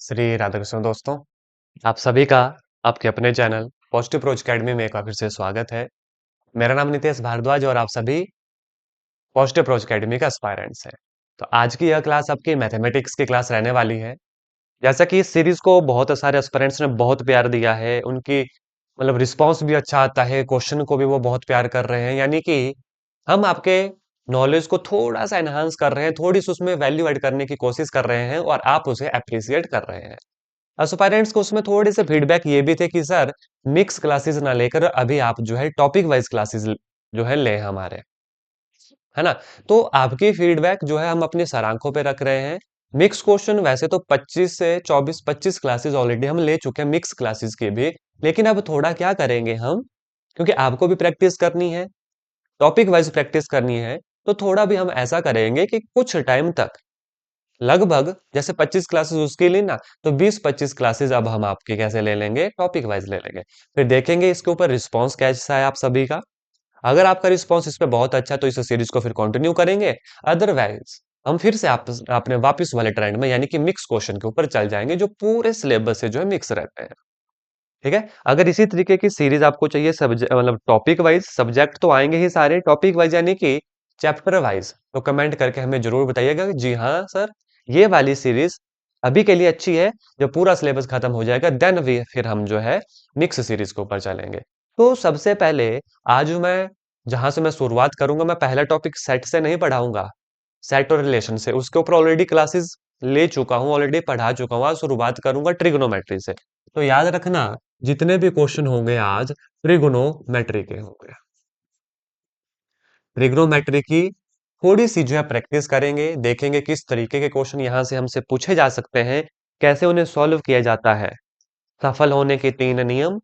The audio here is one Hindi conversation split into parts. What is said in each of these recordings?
श्री राधाकृष्ण दोस्तों, आप सभी का आपके अपने चैनल पॉजिटिव प्रोज अकेडमी में एक बार फिर से स्वागत है। मेरा नाम नितेश भारद्वाज और आप सभी पॉजिटिव प्रोज अकेडमी का एस्पायरेंट्स हैं। तो आज की यह क्लास आपकी मैथमेटिक्स की क्लास रहने वाली है। जैसा कि इस सीरीज को बहुत सारे एस्पायरेंट्स ने बहुत प्यार दिया है, उनकी मतलब रिस्पॉन्स भी अच्छा आता है, क्वेश्चन को भी वो बहुत प्यार कर रहे हैं, यानी कि हम आपके नॉलेज को थोड़ा सा एनहांस कर रहे हैं, थोड़ी सी उसमें वैल्यू ऐड करने की कोशिश कर रहे हैं और आप उसे अप्रिशिएट कर रहे हैं। एस्पायरेंट्स को उसमें थोड़े से फीडबैक ये भी थे कि सर मिक्स क्लासेस ना लेकर अभी आप जो है टॉपिक वाइज क्लासेस जो है लें हमारे, है ना? तो आपकी फीडबैक जो है हम अपनी सर आंखों पे रख रहे हैं। मिक्स क्वेश्चन वैसे तो 25 से 24-25 क्लासेस ऑलरेडी हम ले चुके हैं मिक्स क्लासेस के भी, लेकिन अब थोड़ा क्या करेंगे हम, क्योंकि आपको भी प्रैक्टिस करनी है, टॉपिक वाइज प्रैक्टिस करनी है, तो थोड़ा भी हम ऐसा करेंगे कि कुछ टाइम तक लगभग जैसे 25 क्लासेस उसके लिए ना, तो 20-25 क्लासेस अब हम आपके कैसे ले लेंगे, टॉपिक वाइज ले लेंगे। फिर देखेंगे इसके ऊपर रिस्पांस कैसा है आप सभी का। अगर आपका रिस्पांस इस पे बहुत अच्छा है तो इस सीरीज को फिर कंटिन्यू करेंगे, अदरवाइज हम फिर से आप अपने वापस वाले ट्रेंड में यानी कि मिक्स क्वेश्चन के ऊपर चल जाएंगे जो पूरे सिलेबस से जो है मिक्स रहते हैं। ठीक है, अगर इसी तरीके की सीरीज आपको चाहिए सब्जेक्ट मतलब टॉपिक वाइज, सब्जेक्ट तो आएंगे ही सारे, टॉपिक वाइज यानी कि चैप्टर वाइज, तो कमेंट करके हमें जरूर बताइएगा कि जी हाँ सर, ये वाली सीरीज अभी के लिए अच्छी है। जब पूरा सिलेबस खत्म हो जाएगा देन वी फिर हम जो है मिक्स सीरीज के ऊपर चलेंगे। तो सबसे पहले आज मैं जहां से मैं शुरुआत करूंगा, मैं पहला टॉपिक सेट से नहीं पढ़ाऊंगा, सेट और रिलेशन से, उसके ऊपर ऑलरेडी क्लासेस ले चुका हूँ, ऑलरेडी पढ़ा चुका हूँ। आज शुरुआत करूंगा ट्रिग्नोमेट्री से। तो याद रखना, जितने भी क्वेश्चन होंगे आज ट्रिग्नोमेट्री के होंगे। ट्रिग्नोमेट्री की थोड़ी सी जो है प्रैक्टिस करेंगे, देखेंगे किस तरीके के क्वेश्चन यहाँ से हमसे पूछे जा सकते हैं, कैसे उन्हें सॉल्व किया जाता है। सफल होने के 3 नियम,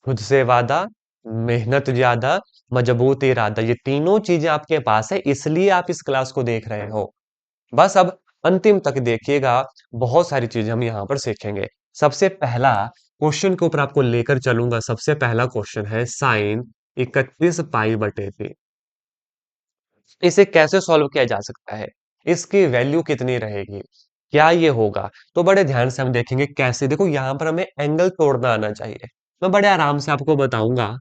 खुद से वादा, मेहनत ज्यादा, मजबूत इरादा, ये तीनों चीजें आपके पास है, इसलिए आप इस क्लास को देख रहे हो। बस अब अंतिम तक देखिएगा, बहुत सारी चीजें हम यहाँ पर सीखेंगे। सबसे पहला क्वेश्चन के ऊपर आपको लेकर चलूंगा। सबसे पहला क्वेश्चन है साइन 31 पाई/3। इसे कैसे सॉल्व किया जा सकता है, इसकी वैल्यू कितनी रहेगी, क्या ये होगा? तो बड़े ध्यान से हम देखेंगे कैसे। देखो यहाँ पर हमें एंगल तोड़ना आना चाहिए। मैं बड़े आराम से आपको बताऊंगा।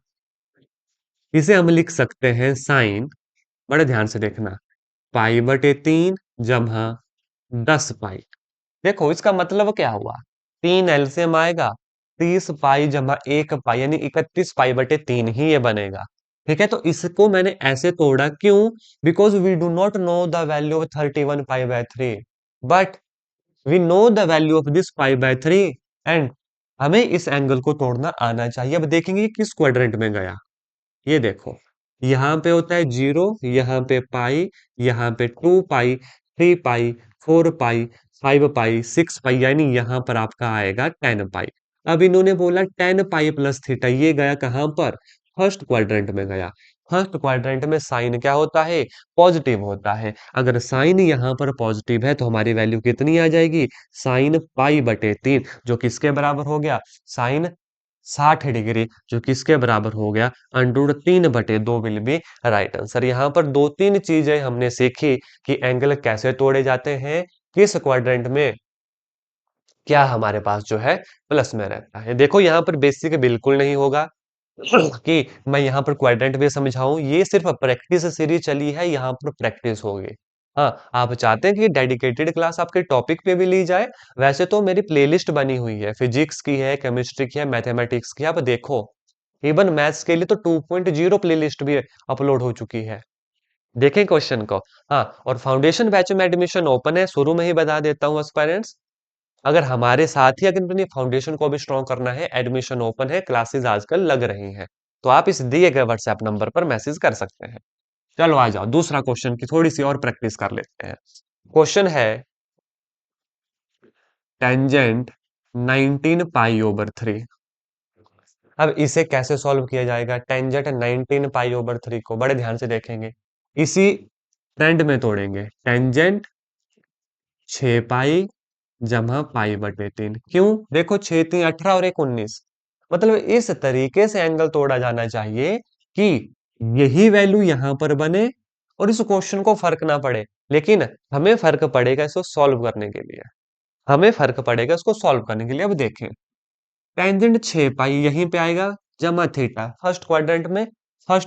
इसे हम लिख सकते हैं साइन, बड़े ध्यान से देखना, पाई/3 जमा 10 पाई। देखो इसका मतलब क्या हुआ, 3 एलसीएम आएगा, 30 पाई जमा 1 पाई यानी 31 पाई/3 ही ये बनेगा। ठीक है, तो इसको मैंने ऐसे तोड़ा क्यों? Because we do not know the value of 31 पाई/3, but we know the value of this पाई/3, एंड हमें इस एंगल को तोड़ना आना चाहिए। अब देखेंगे ये किस क्वाड्रेंट में गया। ये देखो, यहाँ पे होता है 0, यहाँ पे पाई, यहाँ पे 2 पाई, 3 पाई, 4 पाई, 5 पाई, 6 पाई, यानी यहाँ पर आपका आएगा 10 पाई। अब इन्होंने बोला 10 पाई+थीटा, ये गया कहाँ पर? फर्स्ट क्वाड्रेंट में गया। फर्स्ट क्वाड्रेंट में साइन क्या होता है? पॉजिटिव होता है। अगर साइन यहाँ पर पॉजिटिव है तो हमारी वैल्यू कितनी आ जाएगी? साइन पाई/3, जो किसके बराबर हो गया? साइन 60 डिग्री, जो किसके बराबर हो गया? √3/2 विल बी राइट आंसर। यहाँ पर दो तीन चीजें हमने सीखी कि एंगल कैसे तोड़े जाते हैं, किस क्वाड्रेंट में क्या हमारे पास जो है प्लस में रहता है। देखो यहाँ पर बेसिक बिल्कुल नहीं होगा कि मैं यहाँ पर क्वाड्रेंट भी समझाऊं, ये सिर्फ प्रैक्टिस सीरीज चली है, यहाँ पर प्रैक्टिस होगी। हाँ, आप चाहते हैं कि डेडिकेटेड क्लास आपके टॉपिक पे भी ली जाए, वैसे तो मेरी प्लेलिस्ट बनी हुई है, फिजिक्स की है, केमिस्ट्री की है, मैथमेटिक्स की है। आप देखो, इवन मैथ्स के लिए तो 2.0 प्लेलिस्ट भी अपलोड हो चुकी है। देखें क्वेश्चन को। हाँ, और फाउंडेशन बैच में एडमिशन ओपन है, शुरू में ही बता देता हूँ एस्पायरेंट्स। अगर हमारे साथ ही अगर अपनी फाउंडेशन को भी स्ट्रॉन्ग करना है, एडमिशन ओपन है, क्लासेस आजकल लग रही हैं, तो आप इस दिए गए व्हाट्सएप नंबर पर मैसेज कर सकते हैं। चलो आ जाओ, दूसरा क्वेश्चन की थोड़ी सी और प्रैक्टिस कर लेते हैं। क्वेश्चन है टेंजेंट 19 पाई/3। अब इसे कैसे सॉल्व किया जाएगा? टेंजेंट 19 पाई/3 को बड़े ध्यान से देखेंगे, इसी ट्रेंड में तोड़ेंगे। टेंजेंट 6 पाई जमा पाई/3। क्यों? देखो 6×3 = 18 और 1 19, मतलब इस तरीके से एंगल तोड़ा जाना चाहिए कि यही वैल्यू यहां पर बने और इस क्वेश्चन को फर्क ना पड़े, लेकिन हमें फर्क पड़ेगा इसको सॉल्व करने के लिए। हमें फर्क पड़ेगा उसको सॉल्व करने के लिए। अब देखें, टेंजेंट 6 पाई यहीं पे आएगा, जमा थीटा फर्स्ट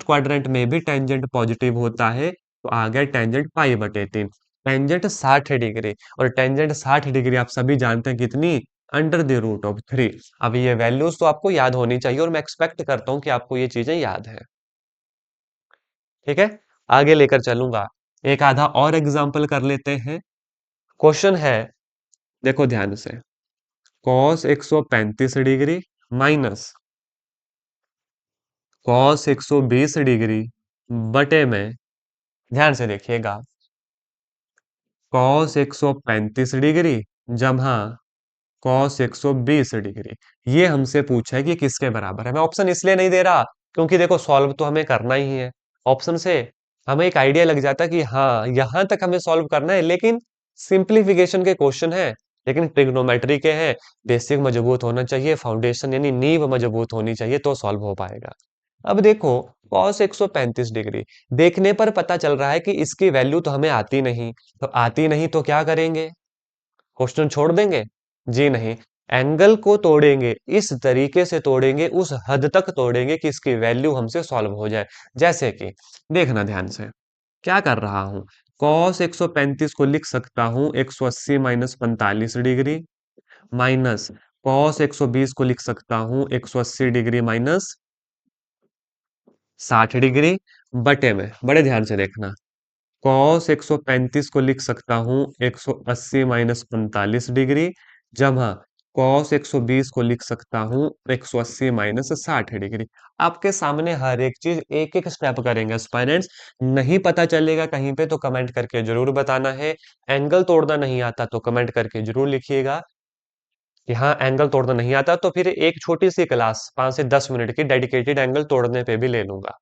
क्वाड्रेंट में भी टेंजेंट पॉजिटिव होता है, तो आ गया टेंजेंट पाई बटे 3। टेंजेंट 60 डिग्री, और टेंजेंट 60 डिग्री आप सभी जानते हैं कितनी, √3। अब ये वैल्यूज तो आपको याद होनी चाहिए, और मैं एक्सपेक्ट करता हूँ कि आपको ये चीजें याद है। ठीक है, आगे लेकर चलूंगा। एक आधा और एग्जाम्पल कर लेते हैं। क्वेश्चन है, देखो ध्यान से, cos 135 degree minus cos 120 degree बटे में, ध्यान से देखिएगा, कॉस 135 डिग्री जमा कॉस 120 डिग्री, ये हमसे पूछा है कि किसके बराबर है। मैं ऑप्शन इसलिए नहीं दे रहा क्योंकि देखो सॉल्व तो हमें करना ही है। ऑप्शन से हमें एक आइडिया लग जाता है कि हाँ यहां तक हमें सॉल्व करना है, लेकिन सिंप्लीफिकेशन के क्वेश्चन है, लेकिन ट्रिग्नोमेट्री के हैं, बेसिक मजबूत होना चाहिए, फाउंडेशन यानी नींव मजबूत होनी चाहिए, तो सॉल्व हो पाएगा। अब देखो, कॉस 135 डिग्री देखने पर पता चल रहा है कि इसकी वैल्यू तो हमें आती नहीं, तो आती नहीं तो क्या करेंगे, क्वेश्चन छोड़ देंगे? जी नहीं, एंगल को तोड़ेंगे, इस तरीके से तोड़ेंगे, उस हद तक तोड़ेंगे कि इसकी वैल्यू हमसे सॉल्व हो जाए। जैसे कि देखना ध्यान से, क्या कर रहा हूं, कॉस 135 को लिख सकता हूं 180 माइनस 45 डिग्री, माइनस कॉस 120 को लिख सकता हूं 180 डिग्री माइनस 60 डिग्री, बटे में बड़े ध्यान से देखना, कॉस 135 को लिख सकता हूं 180 माइनस 45 डिग्री, जमा कॉस 120 को लिख सकता हूं 180 माइनस 60 डिग्री। आपके सामने हर एक चीज एक एक स्टेप करेंगे स्टूडेंट्स। नहीं पता चलेगा कहीं पे तो कमेंट करके जरूर बताना है। एंगल तोड़ना नहीं आता तो कमेंट करके जरूर लिखिएगा कि हाँ एंगल तोड़ना नहीं आता, तो फिर एक छोटी सी क्लास 5 से 10 मिनट की डेडिकेटेड एंगल तोड़ने पे भी ले लूंगा।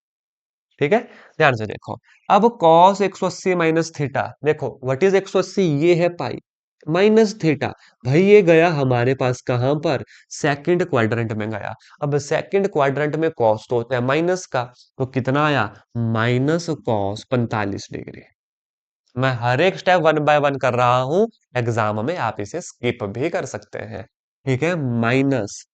ठीक है, ध्यान से देखो। अब cos 180 माइनस थीटा, देखो व्हाट इज 180, ये है पाई, माइनस थीटा, भाई ये गया हमारे पास कहां पर, सेकंड क्वाड्रेंट में गया। अब सेकंड क्वाड्रेंट में cos तो होता है माइनस का, तो कितना आया, माइनस कॉस 45 डिग्री। मैं हर एक स्टेप वन बाय वन कर रहा हूं, एग्जाम में आप इसे स्किप भी कर सकते हैं। ठीक है, माइनस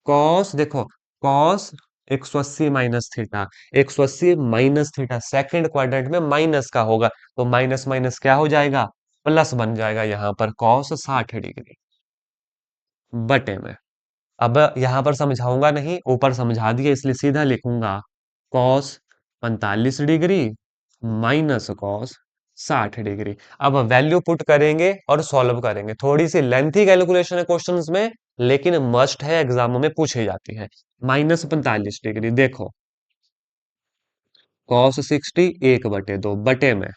कॉस, देखो cos 180 minus theta, 180 minus theta second quadrant में माइनस का होगा, तो माइनस माइनस क्या हो जाएगा, प्लस बन जाएगा यहाँ पर कॉस 60 डिग्री, बटे में। अब यहाँ पर समझाऊंगा नहीं, ऊपर समझा दिया इसलिए सीधा लिखूंगा, cos 45 degree minus cos 60 degree. अब वैल्यू पुट करेंगे और सॉल्व करेंगे, थोड़ी सी लेंथी कैलकुलेशन है क्वेश्चंस में, लेकिन मस्ट है, एग्जाम में पूछी जाती है। -45 डिग्री, देखो कॉस 60 1/2 बटे में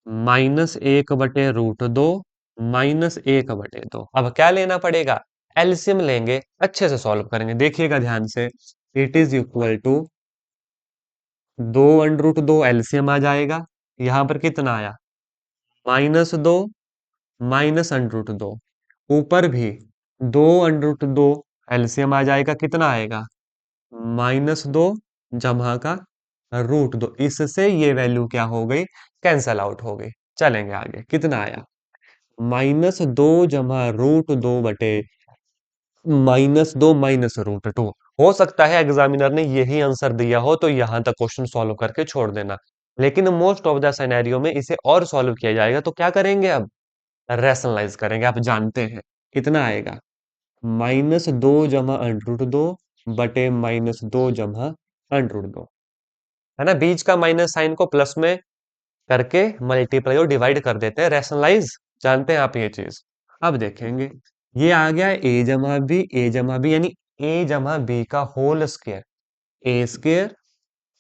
-1/√2 -1/2। अब क्या लेना पड़ेगा, एलसीएम लेंगे, अच्छे से सॉल्व करेंगे, देखिएगा ध्यान से। It is equal to 2√2 LCM आ जाएगा, यहां पर कितना आया, -2 -√2, ऊपर भी 2√2 एलसीएम आ जाएगा, कितना आएगा, -2 जमा का √2, इससे ये वैल्यू क्या हो गई, कैंसल आउट हो गई। चलेंगे आगे, कितना आया, -2 जमा √2 बटे -2 -√2। हो सकता है एग्जामिनर ने यही आंसर दिया हो, तो यहां तक क्वेश्चन सॉल्व करके छोड़ देना, लेकिन मोस्ट ऑफ द सिनेरियो में इसे और सॉल्व किया जाएगा, तो क्या करेंगे अब, रैशनलाइज करेंगे। आप जानते हैं कितना आएगा, -2 जमा √2 बटे -2 जमा √2, है ना, बीच का माइनस साइन को प्लस में करके मल्टीप्लाई और डिवाइड कर देते हैं, रैशनलाइज, जानते हैं आप ये चीज। अब देखेंगे, ये आ गया ए जमा बी यानी ए जमा बी का होल स्क्वायर, ए स्क्वायर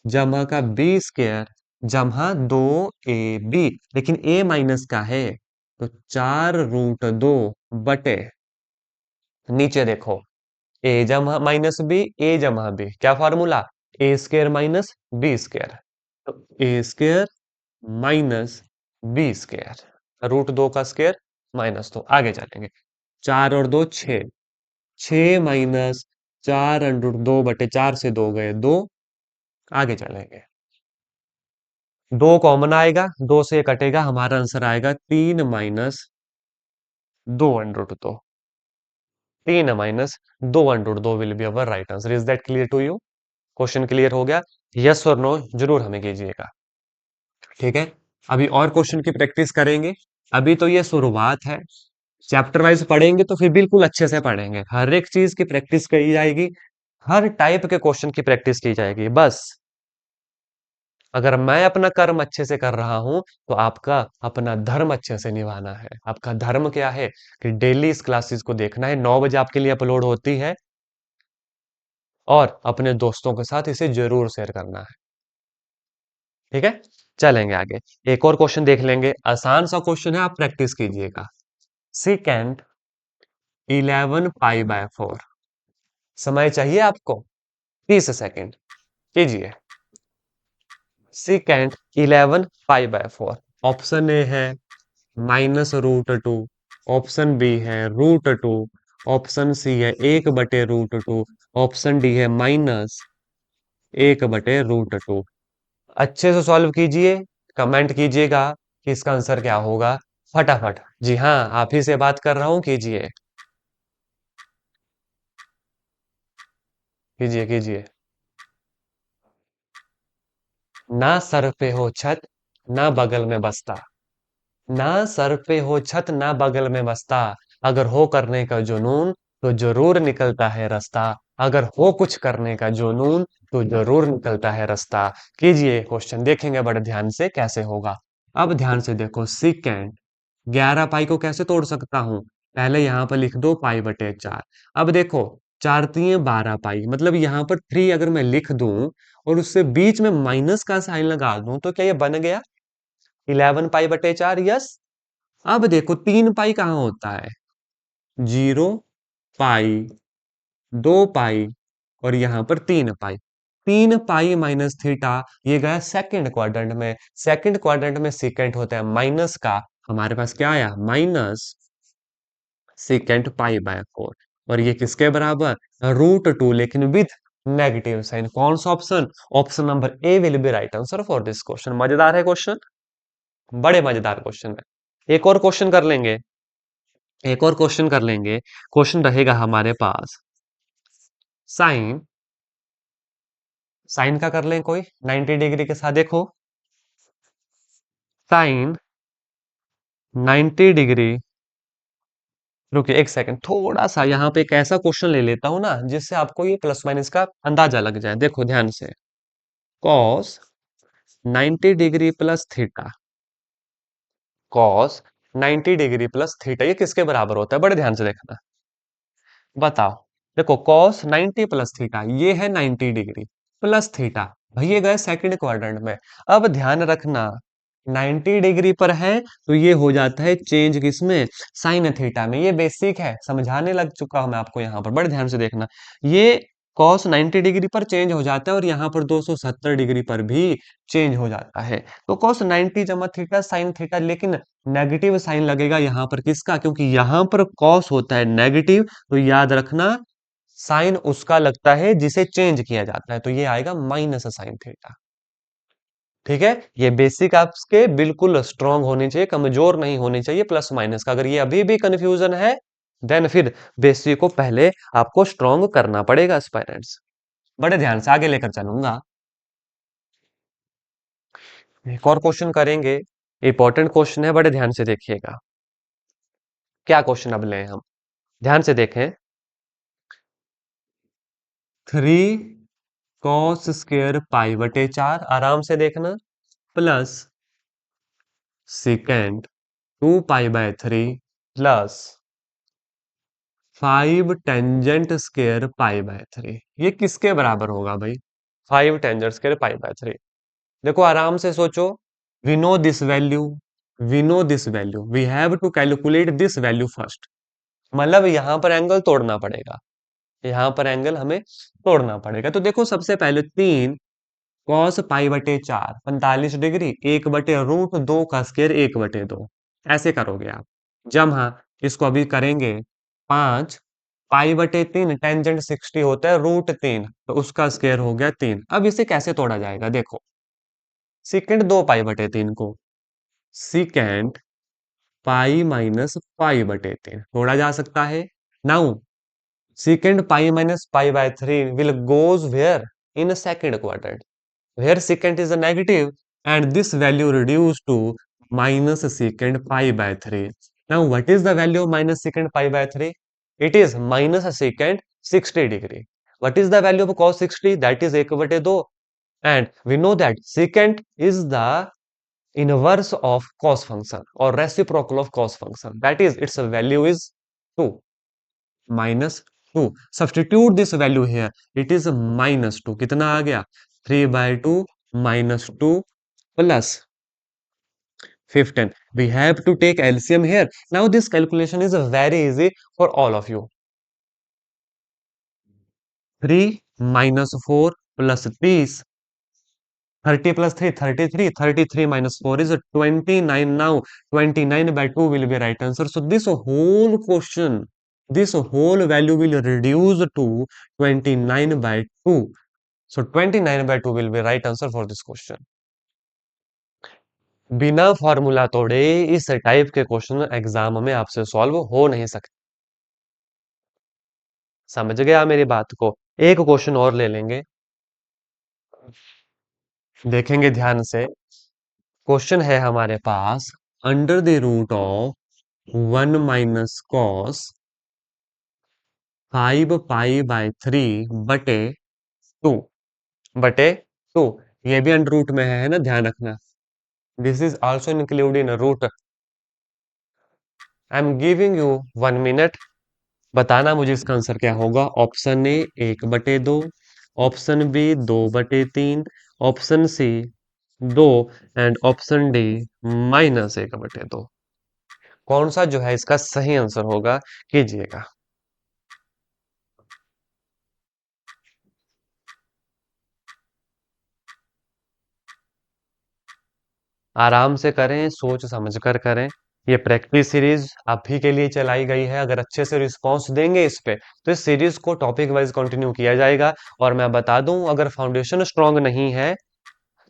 जमा का बी स्क्वायर जमा 2ab, लेकिन ए माइनस का है, तो 4√2 बटे, नीचे देखो, ए जमा माइनस बी, ए जमा बी, क्या फॉर्मूला, ए स्क्वायर माइनस बी स्क्वायर, तो ए स्क्वायर माइनस बी स्क्वायर, √2 का स्क्वायर -2। आगे चलेंगे, 4 और 2 6, 6 माइनस 4√2 बटे 4 से 2 गए 2। आगे चलेंगे, 2 कॉमन आएगा, 2 से ये कटेगा, हमारा आंसर आएगा 3 2 √2, 3 minus 2 √2 will be our right answer. Is that clear to you? Question clear हो गया? यस और नो जरूर हमें कीजिएगा। ठीक है, अभी और क्वेश्चन की प्रैक्टिस करेंगे। अभी तो ये शुरुआत है, चैप्टर वाइज पढ़ेंगे तो फिर बिल्कुल अच्छे से पढ़ेंगे, हर एक चीज की प्रैक्टिस की जाएगी, हर टाइप के क्वेश्चन की प्रैक्टिस की जाएगी। बस अगर मैं अपना कर्म अच्छे से कर रहा हूं तो आपका अपना धर्म अच्छे से निभाना है। आपका धर्म क्या है कि डेली इस क्लासेस को देखना है, 9 बजे आपके लिए अपलोड होती है, और अपने दोस्तों के साथ इसे जरूर शेयर करना है। ठीक है, चलेंगे आगे। एक और क्वेश्चन देख लेंगे, आसान सा क्वेश्चन है, आप प्रैक्टिस कीजिएगा। सेकेंड 11 पाई/4, समय चाहिए आपको 30 सेकेंड, कीजिए। सेकेंड 11 पाई/4, ऑप्शन ए है -√2, ऑप्शन बी है √2, ऑप्शन सी है 1/√2, ऑप्शन डी है -1/√2। अच्छे से सॉल्व कीजिए, कमेंट कीजिएगा कि इसका आंसर क्या होगा फटाफट। जी हाँ, आप ही से बात कर रहा हूं, कीजिए कीजिए कीजिए। ना सर पे हो छत, ना बगल में बस्ता, ना सर पे हो छत ना बगल में बस्ता, अगर हो करने का जुनून तो जरूर निकलता है रास्ता, अगर हो कुछ करने का जुनून तो जरूर निकलता है रास्ता। कीजिए क्वेश्चन, देखेंगे बड़े ध्यान से कैसे होगा। अब ध्यान से देखो, सीकेंड 11 पाई को कैसे तोड़ सकता हूं? पहले यहां पर लिख दो पाई/4। अब देखो, 4×3 = 12 पाई, मतलब यहां पर 3 अगर मैं लिख दूं और उससे बीच में माइनस का साइन लगा दूं तो क्या ये बन गया 11 पाई/4? यस। अब देखो 3 पाई कहाँ होता है? 0 पाई, 2 पाई, और यहां पर 3 पाई। 3 पाई - थीटा, ये गया सेकंड क्वाड्रेंट में। सेकंड क्वाड्रेंट में सेकंड होता है माइनस का, हमारे पास क्या आया -sec π/4, और ये किसके बराबर? √2, लेकिन विथ नेगेटिव साइन। कौन सा option? Option number A will be right answer for this question. मजेदार है क्वेश्चन, बड़े मजेदार क्वेश्चन है। एक और क्वेश्चन कर लेंगे, एक और क्वेश्चन कर लेंगे। क्वेश्चन रहेगा हमारे पास, साइन, साइन का कर लें कोई 90 डिग्री के साथ। देखो साइन 90 डिग्री, रुकिए एक सेकंड, थोड़ा सा यहाँ पे एक ऐसा क्वेश्चन ले लेता हूं ना जिससे आपको ये प्लस माइनस का अंदाजा लग जाए। देखो ध्यान से, cos 90 degree plus theta, cos 90 degree plus theta, ये किसके बराबर होता है? बड़े ध्यान से देखना, बताओ। देखो कॉस 90 प्लस थीटा, ये है 90 डिग्री प्लस थीटा, भाई ये गए सेकंड क्वाड्रेंट में। अब ध्यान रखना, 90 डिग्री पर है तो ये हो जाता है चेंज किसमें? साइन थीटा में। ये बेसिक है, समझाने लग चुका हूं मैं आपको यहाँ पर, बड़े ध्यान से देखना। ये कॉस 90 डिग्री पर चेंज हो जाता है और यहाँ पर 270 डिग्री पर भी चेंज हो जाता है। तो कॉस 90 जमा थीटा साइन थीटा, लेकिन नेगेटिव साइन लगेगा यहाँ पर, किसका? क्योंकि यहाँ पर कॉस होता है नेगेटिव, तो याद रखना साइन उसका लगता है जिसे चेंज किया जाता है, तो ये आएगा -sin θ। ठीक है, ये बेसिक आपके बिल्कुल स्ट्रांग होनी चाहिए, कमजोर नहीं होनी चाहिए प्लस माइनस का। अगर ये अभी भी कंफ्यूजन है देन फिर बेसिक को पहले आपको स्ट्रांग करना पड़ेगा एस्पायरेंट्स। बड़े ध्यान से आगे लेकर चलूंगा। एक और क्वेश्चन करेंगे, इंपॉर्टेंट क्वेश्चन है, बड़े ध्यान से देखिएगा। क्या क्वेश्चन अब लें हम? ध्यान से देखें, 3 cos² π/4, आराम से देखना, प्लस सेकेंड 2 π/3 प्लस 5 टेंजेंट² π/3, ये किसके बराबर होगा भाई? 5 टेंजेंट² π/3। देखो आराम से सोचो, we know this value, we know this value, we have to calculate this value first. मतलब यहां पर एंगल तोड़ना पड़ेगा, यहां पर एंगल हमें तोड़ना पड़ेगा। तो देखो सबसे पहले 3 cos π/4 45 डिग्री, 1/√2 का स्क्वायर 1/2, ऐसे करोगे आप। जब हाँ इसको अभी करेंगे 5 π/3, टेंजेंट 60 होता है √3, तो उसका स्क्वायर हो गया 3। अब इसे कैसे तोड़ा जाएगा? देखो, सेकेंड 2 π/3 को, सेकेंड पाई माइनस पाई बटे 3 तोड़ा जा सकता है। Now secant pi minus pi by 3 will goes where? In a second quadrant, where secant is a negative and this value reduced to minus secant pi by 3. Now what is the value of minus secant pi by 3? It is minus secant 60 degree. What is the value of cos 60? That is 1 बटे 2, and we know that secant is the inverse of cos function or reciprocal of cos function, that is its value is 2 minus 2. Substitute this value here, it is minus 2. कितना आ गया? 3 by 2 minus 2 plus 15. We have to take LCM here. Now this calculation is very easy for all of you. 3 minus 4 plus 30. 30 plus 3, 33. 33 minus 4 is 29. Now 29 by 2 will be right answer. So this whole question, this whole value will reduce to 29 by 2. So 29 by 2 will be right answer for this question. बिना फॉर्मूला तोड़े इस टाइप के क्वेश्चन एग्जाम में आपसे सॉल्व हो नहीं सकते। समझ गया मेरी बात को? एक क्वेश्चन और ले लेंगे, देखेंगे ध्यान से। क्वेश्चन है हमारे पास, under the root of 1 minus cos 5 pi by 3 बटे 2 बटे 2। ये भी अंडर रूट में है ना, ध्यान रखना। This is also include in root. I am giving you 1 minute, बताना मुझे इसका आंसर क्या होगा। ऑप्शन ए 1 बटे 2, ऑप्शन बी 2 बटे 3, option C 2 and option D minus 1 बटे 2। कौन सा जो है इसका सही आंसर होगा, कीजिएगा। आराम से करें, सोच समझ कर करें। ये प्रैक्टिस सीरीज अभी के लिए चलाई गई है, अगर अच्छे से रिस्पॉन्स देंगे इस पे तो इस सीरीज को टॉपिक वाइज कंटिन्यू किया जाएगा। और मैं बता दूं, अगर फाउंडेशन स्ट्रांग नहीं है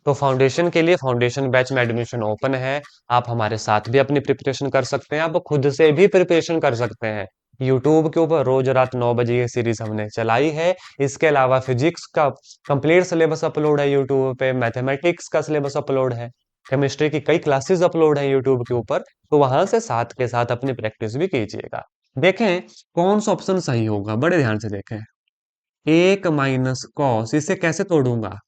तो फाउंडेशन के लिए फाउंडेशन बैच में एडमिशन ओपन है। आप हमारे साथ भी अपनी प्रिपरेशन कर सकते हैं, आप खुद से भी प्रिपरेशन कर सकते हैं। यूट्यूब के ऊपर रोज रात 9 बजे ये सीरीज हमने चलाई है। इसके अलावा फिजिक्स का कंप्लीट सिलेबस अपलोड है यूट्यूब पे, मैथमेटिक्स का सिलेबस अपलोड है, केमिस्ट्री की कई क्लासेस अपलोड है यूट्यूब के ऊपर। तो वहां से साथ के साथ अपनी प्रैक्टिस भी कीजिएगा। देखें कौन सा ऑप्शन सही होगा, बड़े ध्यान से देखें। 1 कॉस, इसे कैसे तोड़ूंगा?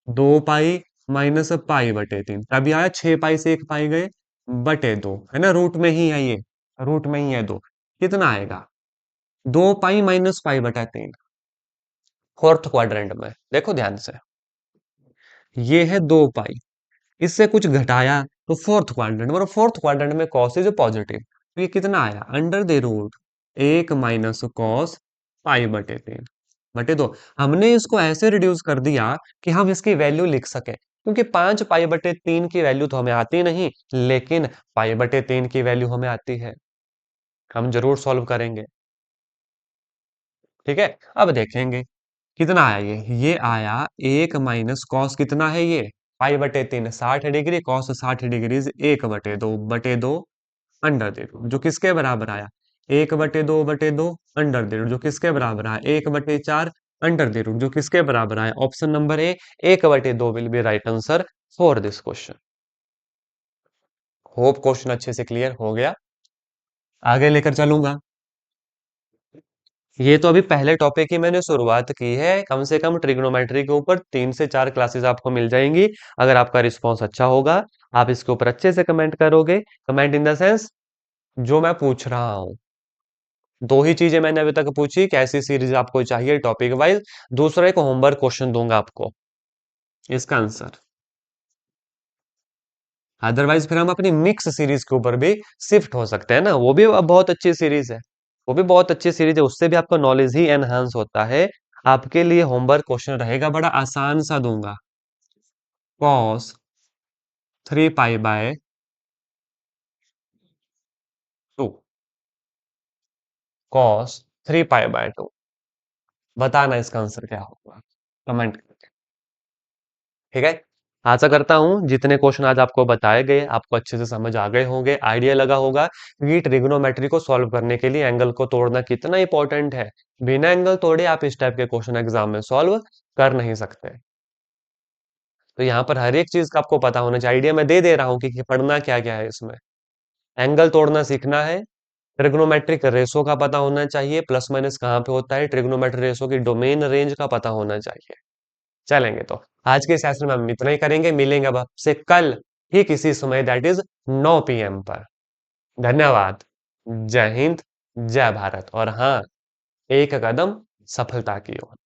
2 पाई माइनस पाई बटे 3, तभी आया 6 पाई से 1 पाई गए बटे 2, है ना, रूट में ही है ये, रूट में ही है 2। कितना आएगा? 2 पाई माइनस पाई बटा 3, फोर्थ क्वाड्रेंट में देखो ध्यान से। ये है 2 पाई, इससे कुछ घटाया तो फोर्थ क्वाड्रेंट, मतलब फोर्थ क्वाड्रेंट में कॉस इज पॉजिटिव। तो ये कितना आया? Under the root 1 - cos pi बटे 3 बटे 2। हमने इसको ऐसे रिड्यूस कर दिया कि हम इसकी वैल्यू लिख सके, क्योंकि 5 पाई बटे 3 की वैल्यू तो हमें आती नहीं, लेकिन पाई बटे 3 की वैल्यू हमें आती है। हम जरूर सॉल्व करेंगे, ठीक है। अब देखेंगे कितना आया। ये आया 1 - कॉस, कितना है ये? पाई बटे 3 60 degree, cos 60 degree 1/2 under the root, जो किसके बराबर आया? 1/2 अंडर द रूट, जो किसके बराबर आया? 1/4 अंडर द रूट, जो किसके बराबर आया? Option number A 1/2 will be right answer for this question. Hope question अच्छे से क्लियर हो गया। आगे लेकर चलूंगा। ये तो अभी पहले टॉपिक की मैंने शुरुआत की है, कम से कम ट्रिग्नोमेट्री के ऊपर 3 से 4 क्लासेस आपको मिल जाएंगी। अगर आपका रिस्पॉन्स अच्छा होगा, आप इसके ऊपर अच्छे से कमेंट करोगे, कमेंट इन द सेंस जो मैं पूछ रहा हूँ। दो ही चीजें मैंने अभी तक पूछी, कैसी सीरीज आपको चाहिए टॉपिक वाइज, दूसरा एक होमवर्क क्वेश्चन दूंगा आपको इसका आंसर। अदरवाइज फिर हम अपनी मिक्स सीरीज के ऊपर भी शिफ्ट हो सकते हैं ना, वो भी अब बहुत अच्छी सीरीज है, वो भी बहुत अच्छी सीरीज है, उससे भी आपका नॉलेज ही एनहांस होता है। आपके लिए होमवर्क क्वेश्चन रहेगा, बड़ा आसान सा दूंगा। Cos 3 pi by 2, cos 3 pi by 2, बताना इसका आंसर क्या होगा कमेंट करके, ठीक है। आशा करता हूँ जितने क्वेश्चन आज आपको बताए गए आपको अच्छे से समझ आ गए होंगे, आइडिया लगा होगा कि ट्रिग्नोमेट्री को सॉल्व करने के लिए एंगल को तोड़ना कितना इंपॉर्टेंट है। बिना एंगल तोड़े आप इस टाइप के क्वेश्चन एग्जाम में सॉल्व कर नहीं सकते। तो यहाँ पर हर एक चीज का आपको पता होना चाहिए। आइडिया मैं दे दे रहा हूँ कि पढ़ना क्या क्या है इसमें। एंगल तोड़ना सीखना है, ट्रिग्नोमेट्रिक रेशो का पता होना चाहिए, प्लस माइनस कहाँ पे होता है, ट्रिग्नोमेट्रिक रेशो की डोमेन रेंज का पता होना चाहिए। चलेंगे तो आज के सेशन में हम इतना ही करेंगे, मिलेंगे अब आपसे कल ठीक इसी समय दैट इज 9 PM पर। धन्यवाद। जय हिंद, जय भारत और हाँ, एक कदम सफलता की ओर।